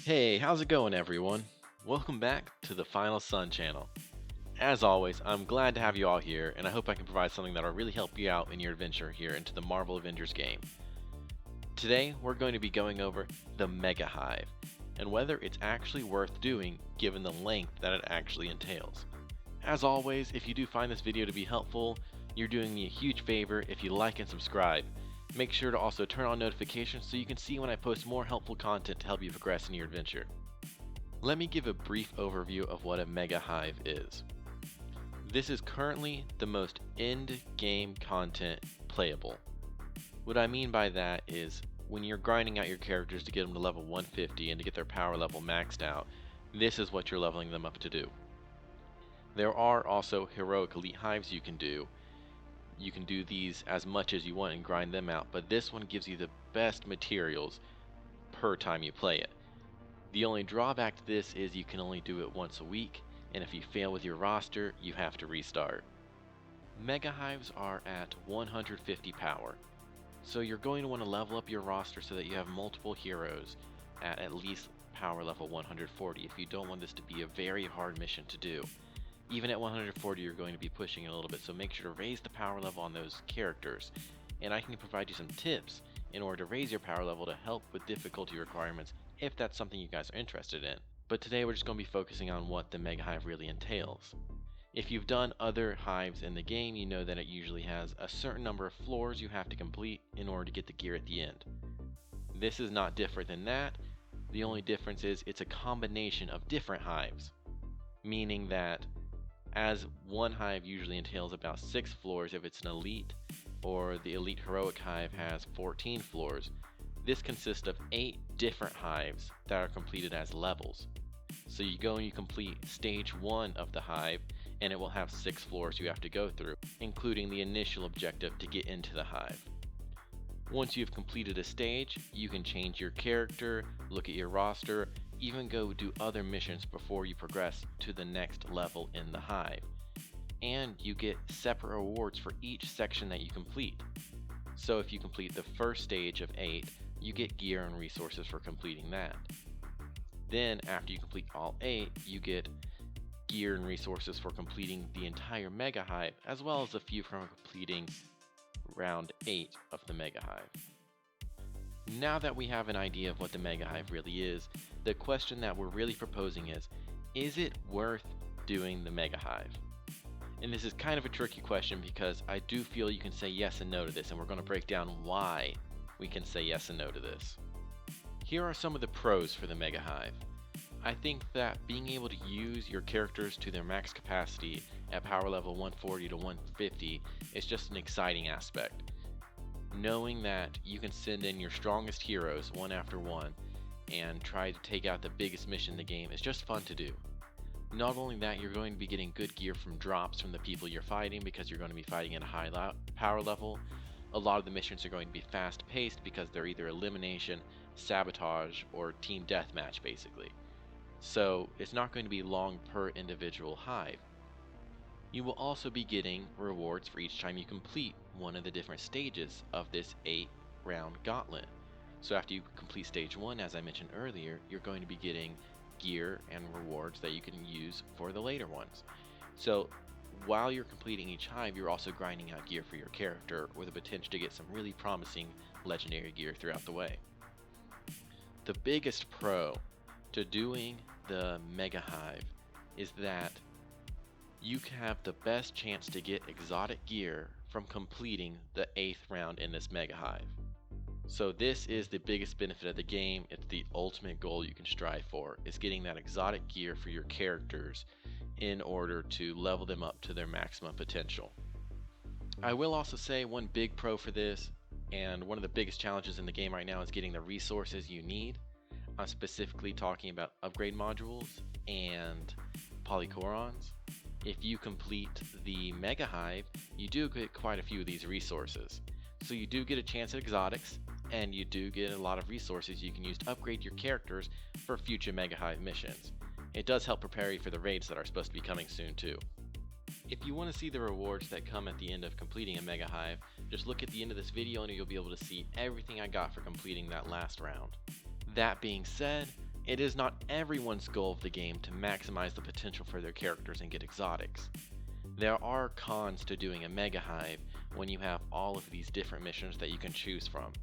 Hey, how's it going, everyone? Welcome back to the Final Sun channel. As always, I'm glad to have you all here, and I hope I can provide something that'll really help you out in your adventure here into the Marvel Avengers game. Today, we're going to be going over the MegaHive, and whether it's actually worth doing given the length that it actually entails. As always, if you do find this video to be helpful, you're doing me a huge favor if you like and subscribe. Make sure to also turn on notifications so you can see when I post more helpful content to help you progress in your adventure. Let me give a brief overview of what a MegaHive is. This is currently the most end-game content playable. What I mean by that is when you're grinding out your characters to get them to level 150 and to get their power level maxed out, this is what you're leveling them up to do. There are also heroic elite hives you can do. You can do these as much as you want and grind them out, but this one gives you the best materials per time you play it. The only drawback to this is you can only do it once a week, and if you fail with your roster, you have to restart. MegaHives are at 150 power, so you're going to want to level up your roster so that you have multiple heroes at least power level 140 if you don't want this to be a very hard mission to do. Even at 140 you're going to be pushing it a little bit, so make sure to raise the power level on those characters. And I can provide you some tips in order to raise your power level to help with difficulty requirements if that's something you guys are interested in. But today we're just going to be focusing on what the MegaHive really entails. If you've done other hives in the game, you know that it usually has a certain number of floors you have to complete in order to get the gear at the end. This is not different than that. The only difference is it's a combination of different hives, meaning that as one hive usually entails about 6 floors if it's an elite, or the elite heroic hive has 14 floors, this consists of 8 different hives that are completed as levels. So you go and you complete stage 1 of the hive, and it will have 6 floors you have to go through, including the initial objective to get into the hive. Once you've completed a stage, you can change your character, look at your roster, even go do other missions before you progress to the next level in the hive. And you get separate rewards for each section that you complete. So if you complete the first stage of 8, you get gear and resources for completing that. Then after you complete all 8, you get gear and resources for completing the entire MegaHive, as well as a few from completing round 8 of the MegaHive. Now that we have an idea of what the MegaHive really is, the question that we're really proposing is it worth doing the MegaHive? And this is kind of a tricky question because I do feel you can say yes and no to this, and we're going to break down why we can say yes and no to this. Here are some of the pros for the MegaHive. I think that being able to use your characters to their max capacity at power level 140 to 150 is just an exciting aspect. Knowing that you can send in your strongest heroes one after one and try to take out the biggest mission in the game is just fun to do. Not only that, you're going to be getting good gear from drops from the people you're fighting because you're going to be fighting at a high power level. A lot of the missions are going to be fast paced because they're either elimination, sabotage, or team deathmatch basically. So it's not going to be long per individual hive. You will also be getting rewards for each time you complete one of the different stages of this 8-round gauntlet. So after you complete stage 1, as I mentioned earlier, you're going to be getting gear and rewards that you can use for the later ones. So while you're completing each hive, you're also grinding out gear for your character with the potential to get some really promising legendary gear throughout the way. The biggest pro to doing the MegaHive is that you have the best chance to get exotic gear from completing the 8th round in this MegaHive. So this is the biggest benefit of the game. It's the ultimate goal you can strive for, is getting that exotic gear for your characters in order to level them up to their maximum potential. I will also say one big pro for this, and one of the biggest challenges in the game right now, is getting the resources you need. I'm specifically talking about upgrade modules and polychorons. If you complete the MegaHive, you do get quite a few of these resources. So you do get a chance at exotics, and you do get a lot of resources you can use to upgrade your characters for future MegaHive missions. It does help prepare you for the raids that are supposed to be coming soon too. If you want to see the rewards that come at the end of completing a MegaHive, just look at the end of this video and you'll be able to see everything I got for completing that last round. That being said, It is not everyone's goal of the game to maximize the potential for their characters and get exotics. There are cons to doing a MegaHive when you have all of these different missions that you can choose from.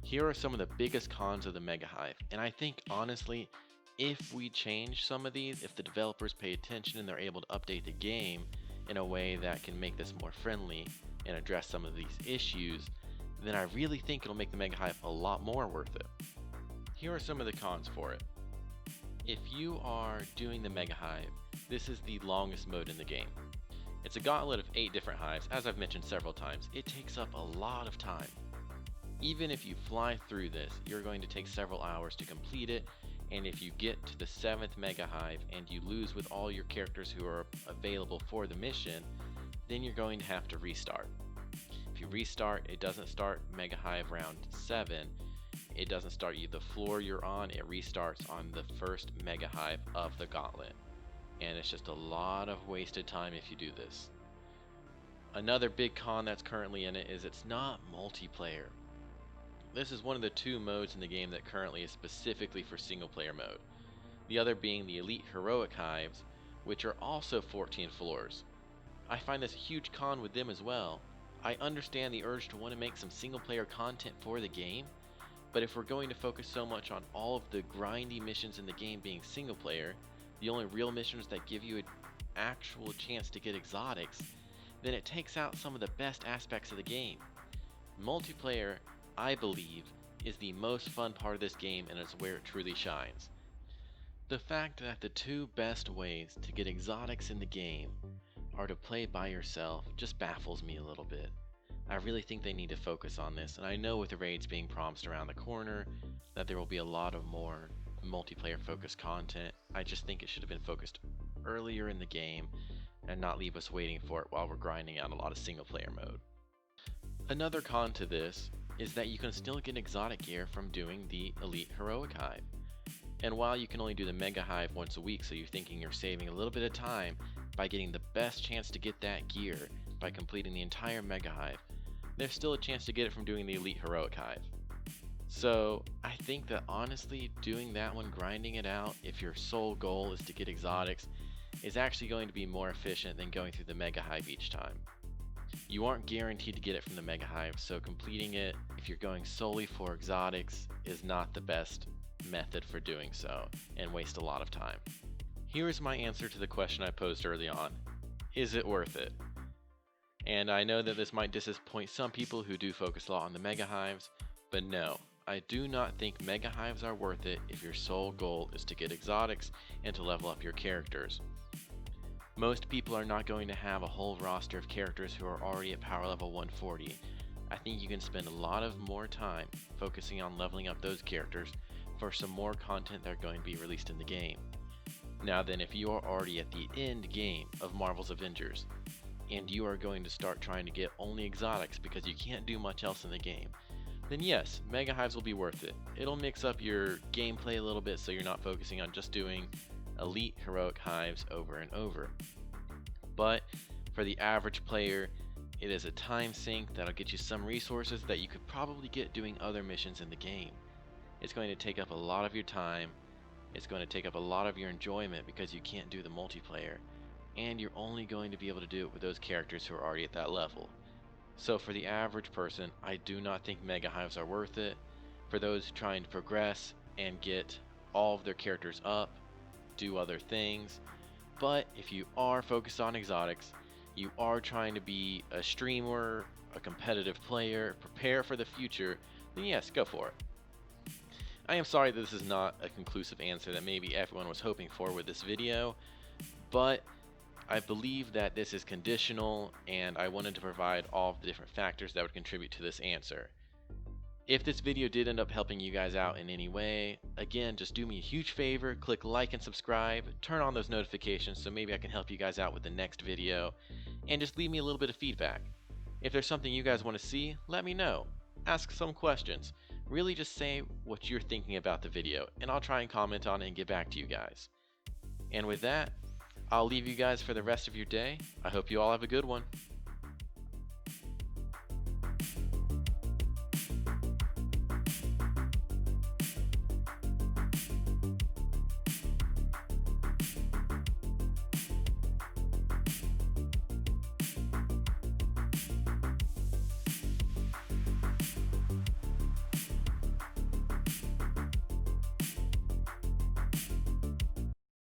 Here are some of the biggest cons of the MegaHive, and I think honestly, if we change some of these, if the developers pay attention and they're able to update the game in a way that can make this more friendly and address some of these issues, then I really think it'll make the MegaHive a lot more worth it. Here are some of the cons for it. If you are doing the MegaHive, this is the longest mode in the game. It's a gauntlet of 8 different hives, as I've mentioned several times. It takes up a lot of time. Even if you fly through this, you're going to take several hours to complete it, and if you get to the 7th MegaHive and you lose with all your characters who are available for the mission, then you're going to have to restart. If you restart, it doesn't start MegaHive round 7, it doesn't start you the floor you're on, it restarts on the first MegaHive of the gauntlet. And it's just a lot of wasted time if you do this. Another big con that's currently in it is it's not multiplayer. This is one of the 2 modes in the game that currently is specifically for single player mode. The other being the Elite Heroic Hives, which are also 14 floors. I find this a huge con with them as well. I understand the urge to want to make some single player content for the game, but if we're going to focus so much on all of the grindy missions in the game being single player, the only real missions that give you an actual chance to get exotics, then it takes out some of the best aspects of the game. Multiplayer, I believe, is the most fun part of this game, and it's where it truly shines. The fact that the 2 best ways to get exotics in the game are to play by yourself just baffles me a little bit. I really think they need to focus on this, and I know with the raids being promised around the corner that there will be a lot of more multiplayer focused content. I just think it should have been focused earlier in the game and not leave us waiting for it while we're grinding out a lot of single player mode. Another con to this is that you can still get exotic gear from doing the Elite Heroic Hive. And while you can only do the MegaHive once a week, so you're thinking you're saving a little bit of time by getting the best chance to get that gear by completing the entire MegaHive, there's still a chance to get it from doing the Elite Heroic Hive. So I think that honestly doing that one, grinding it out, if your sole goal is to get exotics, is actually going to be more efficient than going through the MegaHive each time. You aren't guaranteed to get it from the MegaHive, so completing it, if you're going solely for exotics, is not the best method for doing so, and waste a lot of time. Here is my answer to the question I posed early on. Is it worth it? And I know that this might disappoint some people who do focus a lot on the MegaHives, but no, I do not think MegaHives are worth it if your sole goal is to get exotics and to level up your characters. Most people are not going to have a whole roster of characters who are already at power level 140. I think you can spend a lot of more time focusing on leveling up those characters for some more content that are going to be released in the game. Now then, if you are already at the end game of Marvel's Avengers, and you are going to start trying to get only exotics because you can't do much else in the game, then yes, MegaHives will be worth it. It'll mix up your gameplay a little bit so you're not focusing on just doing Elite Heroic Hives over and over. But for the average player, it is a time sink that'll get you some resources that you could probably get doing other missions in the game. It's going to take up a lot of your time, it's going to take up a lot of your enjoyment because you can't do the multiplayer, and you're only going to be able to do it with those characters who are already at that level. So for the average person, I do not think MegaHives are worth it. For those trying to progress and get all of their characters up, do other things. But if you are focused on exotics, you are trying to be a streamer, a competitive player, prepare for the future, then yes, go for it. I am sorry that this is not a conclusive answer that maybe everyone was hoping for with this video, but I believe that this is conditional, and I wanted to provide all of the different factors that would contribute to this answer. If this video did end up helping you guys out in any way, again, just do me a huge favor, click like and subscribe, turn on those notifications so maybe I can help you guys out with the next video, and just leave me a little bit of feedback. If there's something you guys want to see, let me know. Ask some questions. Really just say what you're thinking about the video, and I'll try and comment on it and get back to you guys. And with that, I'll leave you guys for the rest of your day. I hope you all have a good one.